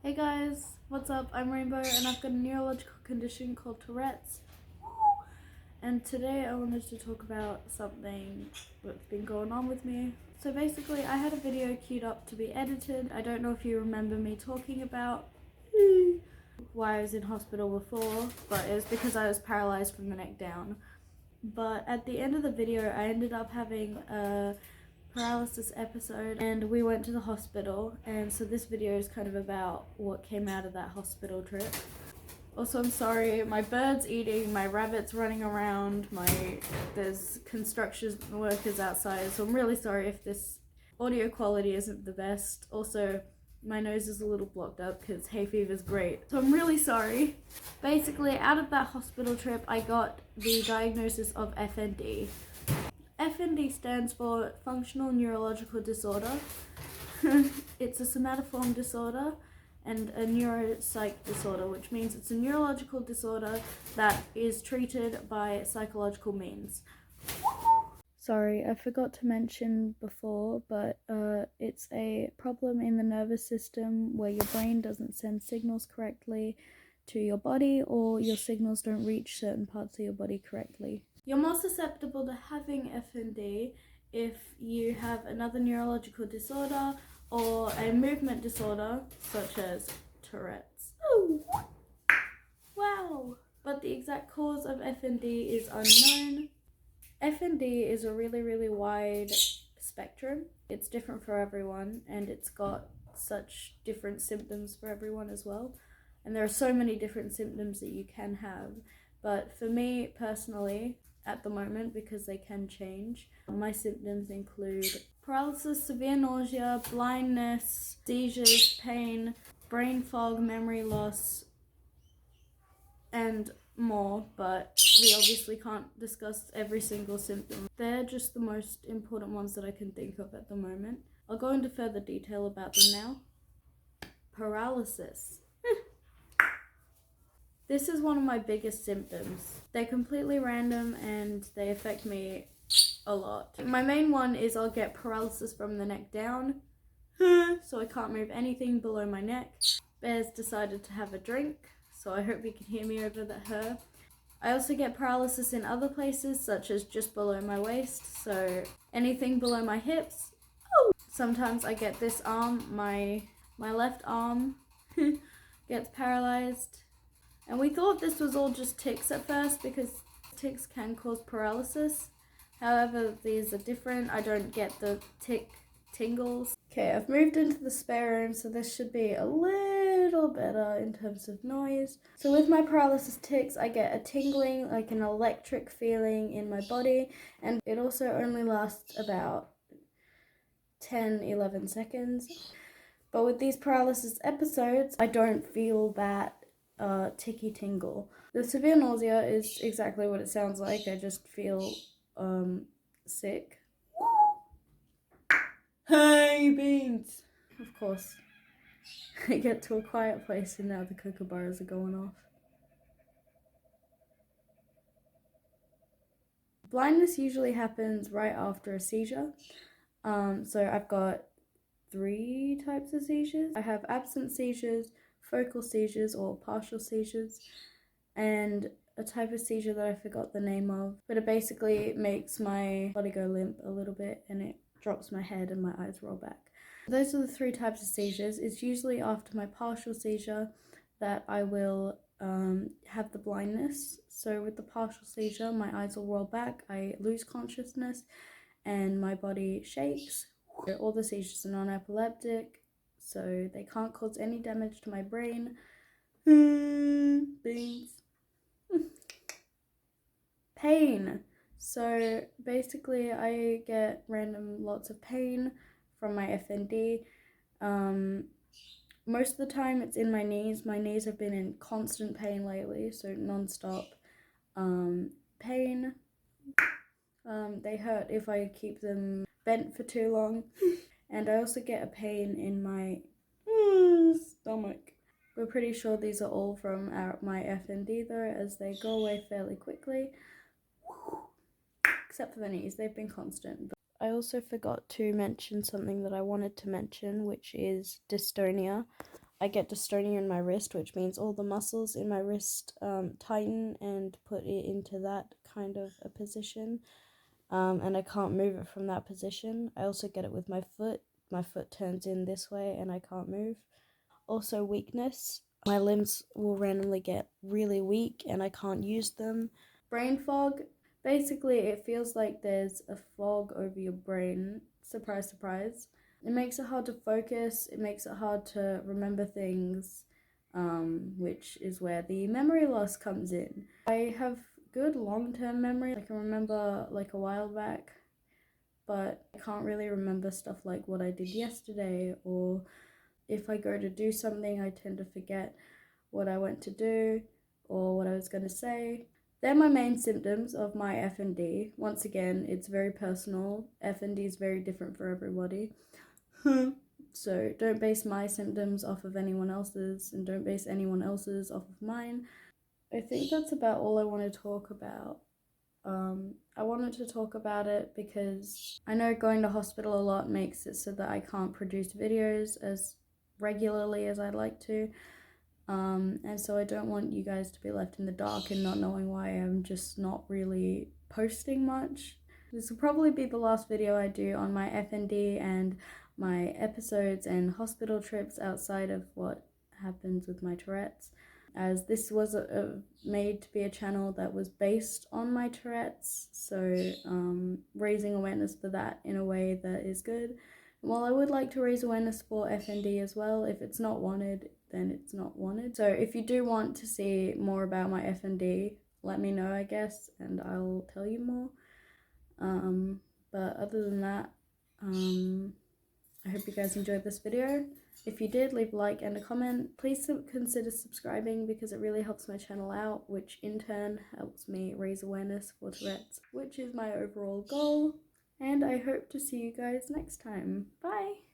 Hey guys, what's up? I'm Rainbow and I've got a neurological condition called Tourette's. And today I wanted to talk about something that's been going on with me. So basically I had a video queued up to be edited. I don't know if you remember me talking about why I was in hospital before, but it was because I was paralyzed from the neck down. But at the end of the video I ended up having a paralysis episode and we went to the hospital, and so this video is kind of about what came out of that hospital trip. Also, I'm sorry, my bird's eating, my rabbit's running around, there's construction workers outside, so I'm really sorry if this audio quality isn't the best. Also, my nose is a little blocked up because hay fever's great, so I'm really sorry. Basically, out of that hospital trip, I got the diagnosis of FND. FND stands for Functional Neurological Disorder. It's a somatoform disorder and a neuropsych disorder, which means it's a neurological disorder that is treated by psychological means. Sorry, I forgot to mention before, but it's a problem in the nervous system where your brain doesn't send signals correctly to your body, or your signals don't reach certain parts of your body correctly. You're more susceptible to having FND if you have another neurological disorder or a movement disorder such as Tourette's. Oh, wow! But the exact cause of FND is unknown. FND is a really wide spectrum. It's different for everyone, and it's got such different symptoms for everyone as well. And there are so many different symptoms that you can have. But for me personally, at the moment, because they can change, my symptoms include paralysis, severe nausea, blindness, seizures, pain, brain fog, memory loss, and more, but we obviously can't discuss every single symptom. They're just the most important ones that I can think of at the moment. I'll go into further detail about them now. Paralysis. This is one of my biggest symptoms. They're completely random and they affect me a lot. My main one is I'll get paralysis from the neck down, so I can't move anything below my neck. Bear's decided to have a drink, so I hope you can hear me over her. I also get paralysis in other places, such as just below my waist, so anything below my hips. Sometimes I get this arm, my left arm gets paralyzed. And we thought this was all just tics at first, because tics can cause paralysis. However, these are different. I don't get the tick tingles. Okay, I've moved into the spare room, so this should be a little better in terms of noise. So with my paralysis tics, I get a tingling, like an electric feeling in my body, and it also only lasts about 10-11 seconds. But with these paralysis episodes, I don't feel that ticky tingle. The severe nausea is exactly what it sounds like. I just feel sick. Hey beans! Of course. I get to a quiet place and now the kookaburras are going off. Blindness usually happens right after a seizure. So I've got 3 types of seizures. I have absent seizures, focal seizures or partial seizures, and a type of seizure that I forgot the name of, but it basically makes my body go limp a little bit and it drops my head and my eyes roll back. Those are the 3 types of seizures. It's usually after my partial seizure that I will have the blindness. So with the partial seizure, my eyes will roll back, I lose consciousness, and my body shakes. All the seizures are non-epileptic, so they can't cause any damage to my brain. Beans. Pain. So basically I get random lots of pain from my FND. Most of the time it's in my knees. My knees have been in constant pain lately, so non-stop pain. They hurt if I keep them bent for too long. And I also get a pain in my stomach. We're pretty sure these are all from my FND though, as they go away fairly quickly. Except for the knees, they've been constant. I also forgot to mention something that I wanted to mention, which is dystonia. I get dystonia in my wrist, which means all the muscles in my wrist tighten and put it into that kind of a position. And I can't move it from that position. I also get it with my foot. My foot turns in this way and I can't move. Also, weakness. My limbs will randomly get really weak and I can't use them. Brain fog. Basically, it feels like there's a fog over your brain. Surprise, surprise. It makes it hard to focus, it makes it hard to remember things, which is where the memory loss comes in. I have good long-term memory. I can remember like a while back, but I can't really remember stuff like what I did yesterday, or if I go to do something, I tend to forget what I went to do or what I was going to say. They're my main symptoms of my FND. Once again, it's very personal. FND is very different for everybody. So don't base my symptoms off of anyone else's, and don't base anyone else's off of mine. I think that's about all I want to talk about. I wanted to talk about it because I know going to hospital a lot makes it so that I can't produce videos as regularly as I'd like to. And so I don't want you guys to be left in the dark and not knowing why I'm just not really posting much. This will probably be the last video I do on my FND and my episodes and hospital trips outside of what happens with my Tourette's, as this was made to be a channel that was based on my Tourette's, so raising awareness for that in a way that is good. While I would like to raise awareness for FND as well, if it's not wanted, then it's not wanted. So if you do want to see more about my FND, let me know, I guess, and I'll tell you more. But other than that, I hope you guys enjoyed this video. If you did, leave a like and a comment. Please consider subscribing because it really helps my channel out, which in turn helps me raise awareness for Tourette's, which is my overall goal. And I hope to see you guys next time. Bye!